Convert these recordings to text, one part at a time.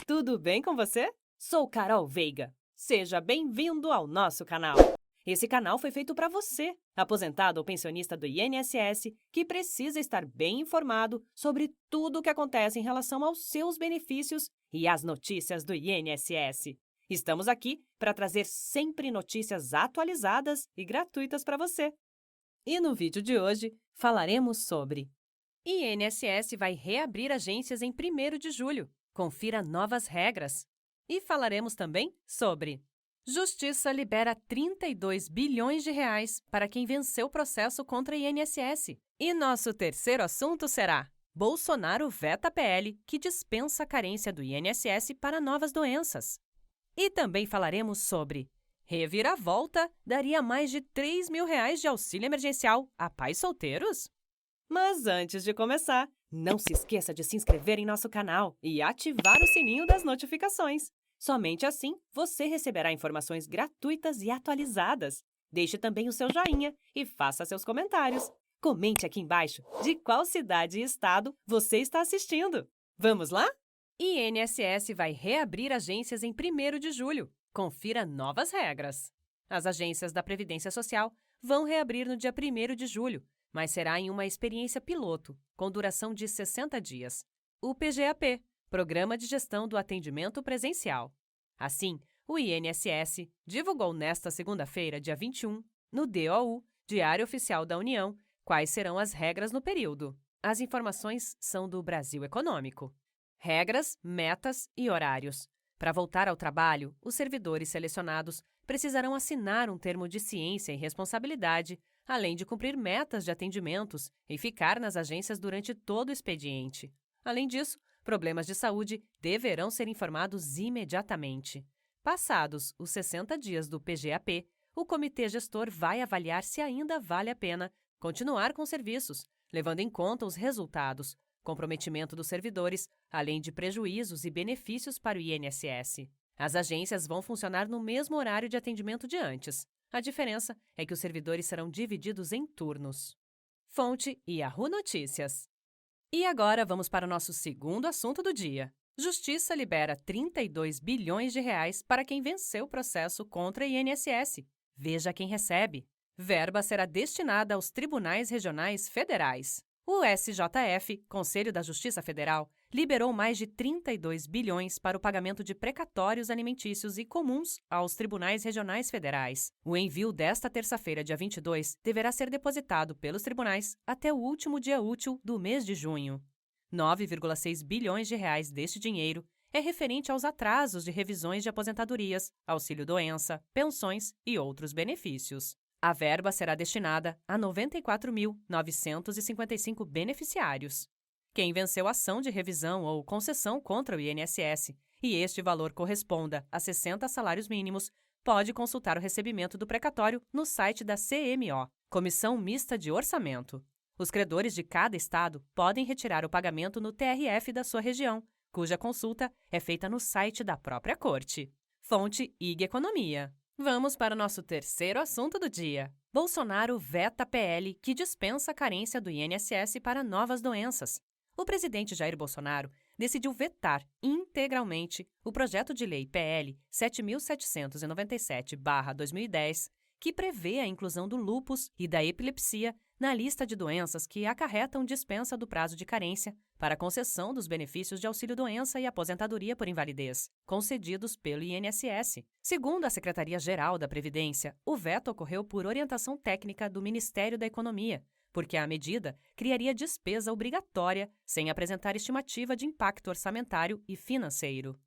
tudo bem com você? Sou Carol Veiga. Seja bem-vindo ao nosso canal. Esse canal foi feito para você, aposentado ou pensionista do INSS, que precisa estar bem informado sobre tudo o que acontece em relação aos seus benefícios e às notícias do INSS. Estamos aqui para trazer sempre notícias atualizadas e gratuitas para você. E no vídeo de hoje, falaremos sobre INSS vai reabrir agências em 1º de julho. Confira novas regras. E falaremos também sobre Justiça libera 32 bilhões de reais para quem venceu o processo contra a INSS. E nosso terceiro assunto será Bolsonaro veta PL que dispensa a carência do INSS para novas doenças. E também falaremos sobre reviravolta daria mais de 3 mil reais de auxílio emergencial a pais solteiros? Mas antes de começar, não se esqueça de se inscrever em nosso canal e ativar o sininho das notificações. Somente assim você receberá informações gratuitas e atualizadas. Deixe também o seu joinha e faça seus comentários. Comente aqui embaixo de qual cidade e estado você está assistindo. Vamos lá? INSS vai reabrir agências em 1º de julho. Confira novas regras. As agências da Previdência Social vão reabrir no dia 1º de julho, mas será em uma experiência piloto, com duração de 60 dias. O PGAP, Programa de Gestão do Atendimento Presencial. Assim, o INSS divulgou nesta segunda-feira, dia 21, no DOU, Diário Oficial da União, quais serão as regras no período. As informações são do Brasil Econômico. Regras, metas e horários. Para voltar ao trabalho, os servidores selecionados precisarão assinar um termo de ciência e responsabilidade, além de cumprir metas de atendimentos e ficar nas agências durante todo o expediente. Além disso, problemas de saúde deverão ser informados imediatamente. Passados os 60 dias do PGAP, o comitê gestor vai avaliar se ainda vale a pena continuar com os serviços, levando em conta os resultados, comprometimento dos servidores, além de prejuízos e benefícios para o INSS. As agências vão funcionar no mesmo horário de atendimento de antes. A diferença é que os servidores serão divididos em turnos. Fonte Yahoo Notícias. E agora vamos para o nosso segundo assunto do dia. Justiça libera 32 bilhões de reais para quem venceu o processo contra a INSS. Veja quem recebe. Verba será destinada aos tribunais regionais federais. O SJF, Conselho da Justiça Federal, liberou mais de 32 bilhões para o pagamento de precatórios alimentícios e comuns aos tribunais regionais federais. O envio desta terça-feira, dia 22, deverá ser depositado pelos tribunais até o último dia útil do mês de junho. 9,6 bilhões de reais deste dinheiro é referente aos atrasos de revisões de aposentadorias, auxílio-doença, pensões e outros benefícios. A verba será destinada a 94.955 beneficiários. Quem venceu ação de revisão ou concessão contra o INSS e este valor corresponda a 60 salários mínimos, pode consultar o recebimento do precatório no site da CMO, Comissão Mista de Orçamento. Os credores de cada estado podem retirar o pagamento no TRF da sua região, cuja consulta é feita no site da própria Corte. Fonte IG Economia. Vamos para o nosso terceiro assunto do dia. Bolsonaro veta PL que dispensa a carência do INSS para novas doenças. O presidente Jair Bolsonaro decidiu vetar integralmente o projeto de lei PL 7.797/2010, que prevê a inclusão do lúpus e da epilepsia na lista de doenças que acarretam dispensa do prazo de carência para concessão dos benefícios de auxílio-doença e aposentadoria por invalidez, concedidos pelo INSS. Segundo a Secretaria-Geral da Previdência, o veto ocorreu por orientação técnica do Ministério da Economia, porque a medida criaria despesa obrigatória sem apresentar estimativa de impacto orçamentário e financeiro.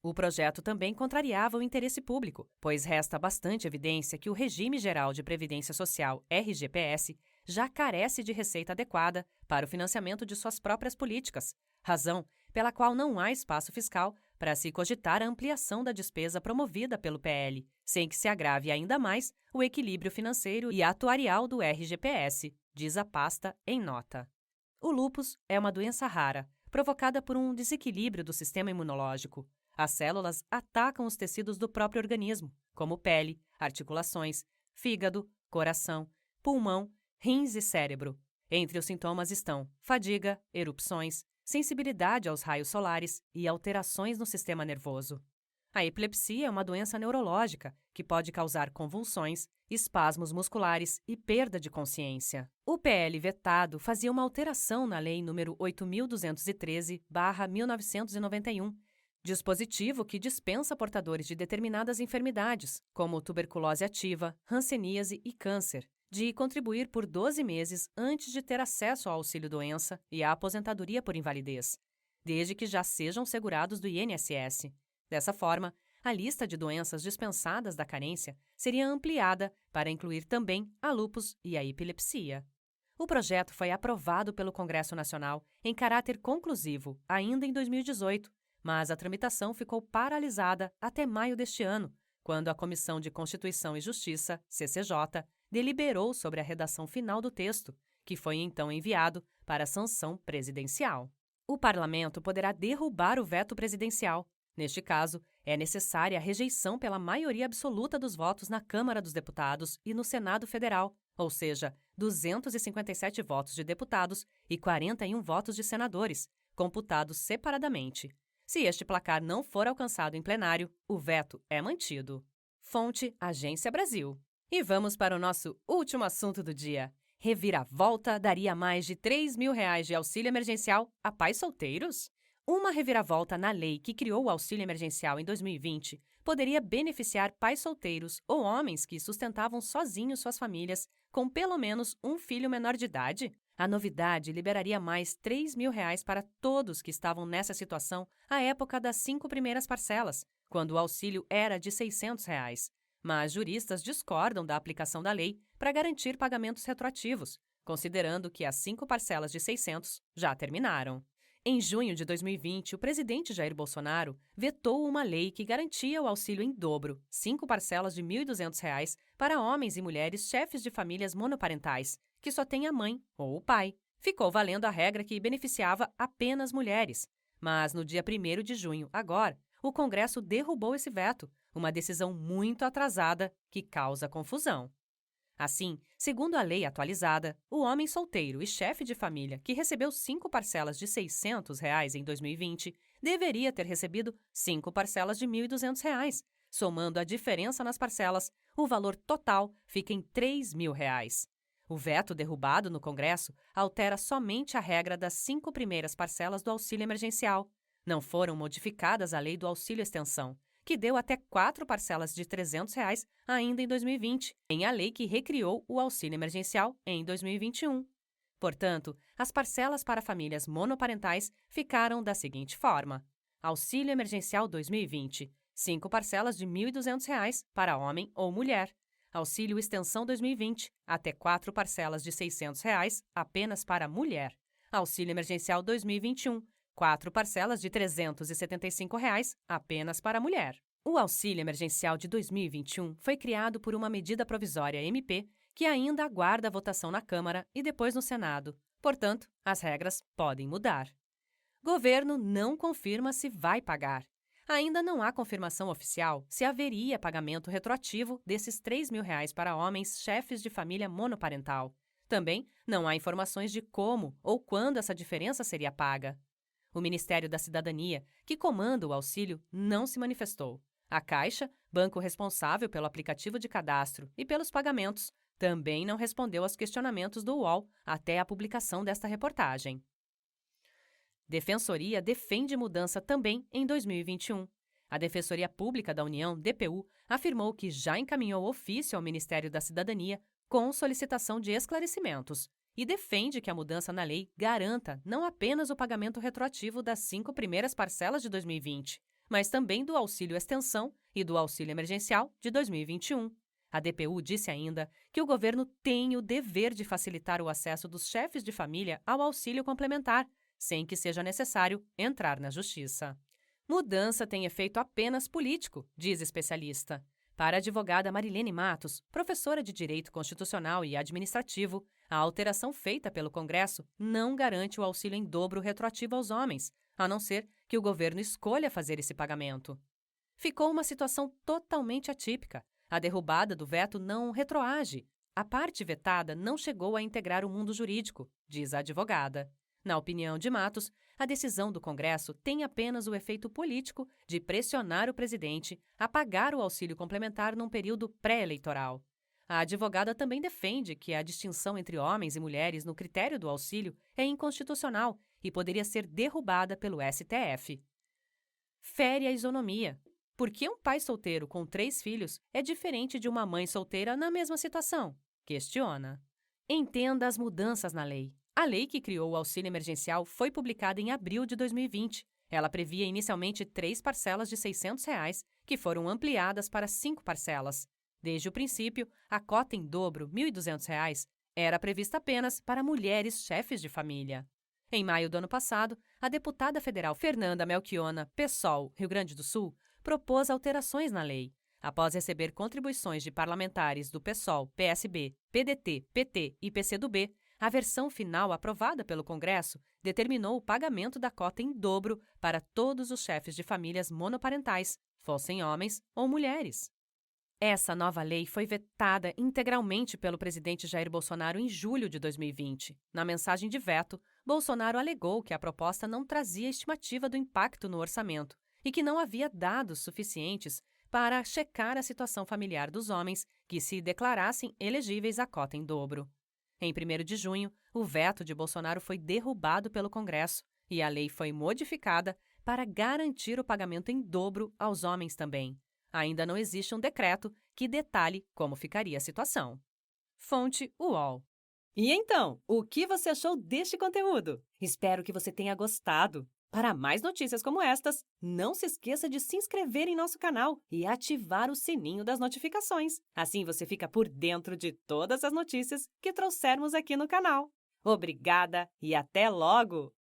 O projeto também contrariava o interesse público, pois resta bastante evidência que o Regime Geral de Previdência Social, RGPS, já carece de receita adequada para o financiamento de suas próprias políticas, razão pela qual não há espaço fiscal para se cogitar a ampliação da despesa promovida pelo PL, sem que se agrave ainda mais o equilíbrio financeiro e atuarial do RGPS, diz a pasta em nota. O lúpus é uma doença rara, provocada por um desequilíbrio do sistema imunológico. As células atacam os tecidos do próprio organismo, como pele, articulações, fígado, coração, pulmão, rins e cérebro. Entre os sintomas estão fadiga, erupções, sensibilidade aos raios solares e alterações no sistema nervoso. A epilepsia é uma doença neurológica que pode causar convulsões, espasmos musculares e perda de consciência. O PL vetado fazia uma alteração na Lei nº 8.213/1991, dispositivo que dispensa portadores de determinadas enfermidades, como tuberculose ativa, hanseníase e câncer, de contribuir por 12 meses antes de ter acesso ao auxílio-doença e à aposentadoria por invalidez, desde que já sejam segurados do INSS. Dessa forma, a lista de doenças dispensadas da carência seria ampliada para incluir também a lúpus e a epilepsia. O projeto foi aprovado pelo Congresso Nacional em caráter conclusivo ainda em 2018, mas a tramitação ficou paralisada até maio deste ano, quando a Comissão de Constituição e Justiça, CCJ, deliberou sobre a redação final do texto, que foi então enviado para a sanção presidencial. O parlamento poderá derrubar o veto presidencial. Neste caso, é necessária a rejeição pela maioria absoluta dos votos na Câmara dos Deputados e no Senado Federal, ou seja, 257 votos de deputados e 41 votos de senadores, computados separadamente. Se este placar não for alcançado em plenário, o veto é mantido. Fonte: Agência Brasil. E vamos para o nosso último assunto do dia. Reviravolta daria mais de R$ 3.000 de auxílio emergencial a pais solteiros? Uma reviravolta na lei que criou o auxílio emergencial em 2020 poderia beneficiar pais solteiros ou homens que sustentavam sozinhos suas famílias com pelo menos um filho menor de idade. A novidade liberaria mais R$ 3.000 para todos que estavam nessa situação à época das 5 primeiras parcelas, quando o auxílio era de R$ 600. Mas juristas discordam da aplicação da lei para garantir pagamentos retroativos, considerando que as 5 parcelas de R$ 600 já terminaram. Em junho de 2020, o presidente Jair Bolsonaro vetou uma lei que garantia o auxílio em dobro, 5 parcelas de R$ 1.200 para homens e mulheres chefes de famílias monoparentais, que só têm a mãe ou o pai. Ficou valendo a regra que beneficiava apenas mulheres. Mas no dia 1º de junho, agora, o Congresso derrubou esse veto, uma decisão muito atrasada que causa confusão. Assim, segundo a lei atualizada, o homem solteiro e chefe de família que recebeu 5 parcelas de R$ 600 em 2020 deveria ter recebido 5 parcelas de R$ 1.200. Somando a diferença nas parcelas, o valor total fica em R$ 3.000. O veto derrubado no Congresso altera somente a regra das 5 primeiras parcelas do auxílio emergencial. Não foram modificadas a lei do auxílio extensão, que deu até 4 parcelas de R$ 300 ainda em 2020, em a lei que recriou o auxílio emergencial em 2021. Portanto, as parcelas para famílias monoparentais ficaram da seguinte forma: Auxílio Emergencial 2020, 5 parcelas de R$ 1.200 para homem ou mulher. Auxílio Extensão 2020, até 4 parcelas de R$ 600 apenas para mulher. Auxílio Emergencial 2021, 4 parcelas de R$ 375 apenas para mulher. O auxílio emergencial de 2021 foi criado por uma medida provisória MP que ainda aguarda a votação na Câmara e depois no Senado. Portanto, as regras podem mudar. Governo não confirma se vai pagar. Ainda não há confirmação oficial se haveria pagamento retroativo desses R$ 3.000 para homens chefes de família monoparental. Também não há informações de como ou quando essa diferença seria paga. O Ministério da Cidadania, que comanda o auxílio, não se manifestou. A Caixa, banco responsável pelo aplicativo de cadastro e pelos pagamentos, também não respondeu aos questionamentos do UOL até a publicação desta reportagem. Defensoria defende mudança também em 2021. A Defensoria Pública da União, DPU, afirmou que já encaminhou ofício ao Ministério da Cidadania com solicitação de esclarecimentos e defende que a mudança na lei garanta não apenas o pagamento retroativo das 5 primeiras parcelas de 2020, mas também do auxílio extensão e do auxílio emergencial de 2021. A DPU disse ainda que o governo tem o dever de facilitar o acesso dos chefes de família ao auxílio complementar, sem que seja necessário entrar na justiça. Mudança tem efeito apenas político, diz especialista. Para a advogada Marilene Matos, professora de Direito Constitucional e Administrativo, a alteração feita pelo Congresso não garante o auxílio em dobro retroativo aos homens, a não ser que o governo escolha fazer esse pagamento. Ficou uma situação totalmente atípica. A derrubada do veto não retroage. A parte vetada não chegou a integrar o mundo jurídico, diz a advogada. Na opinião de Matos, a decisão do Congresso tem apenas o efeito político de pressionar o presidente a pagar o auxílio complementar num período pré-eleitoral. A advogada também defende que a distinção entre homens e mulheres no critério do auxílio é inconstitucional e poderia ser derrubada pelo STF. Fere a isonomia. Por que um pai solteiro com 3 filhos é diferente de uma mãe solteira na mesma situação? Questiona. Entenda as mudanças na lei. A lei que criou o auxílio emergencial foi publicada em abril de 2020. Ela previa inicialmente 3 parcelas de R$ 600, que foram ampliadas para 5 parcelas. Desde o princípio, a cota em dobro, R$ 1.200, era prevista apenas para mulheres chefes de família. Em maio do ano passado, a deputada federal Fernanda Melchiona, PSOL, Rio Grande do Sul, propôs alterações na lei. Após receber contribuições de parlamentares do PSOL, PSB, PDT, PT e PCdoB, a versão final aprovada pelo Congresso determinou o pagamento da cota em dobro para todos os chefes de famílias monoparentais, fossem homens ou mulheres. Essa nova lei foi vetada integralmente pelo presidente Jair Bolsonaro em julho de 2020. Na mensagem de veto, Bolsonaro alegou que a proposta não trazia estimativa do impacto no orçamento e que não havia dados suficientes para checar a situação familiar dos homens que se declarassem elegíveis à cota em dobro. Em 1º de junho, o veto de Bolsonaro foi derrubado pelo Congresso e a lei foi modificada para garantir o pagamento em dobro aos homens também. Ainda não existe um decreto que detalhe como ficaria a situação. Fonte UOL. E então, o que você achou deste conteúdo? Espero que você tenha gostado. Para mais notícias como estas, não se esqueça de se inscrever em nosso canal e ativar o sininho das notificações. Assim você fica por dentro de todas as notícias que trouxermos aqui no canal. Obrigada e até logo!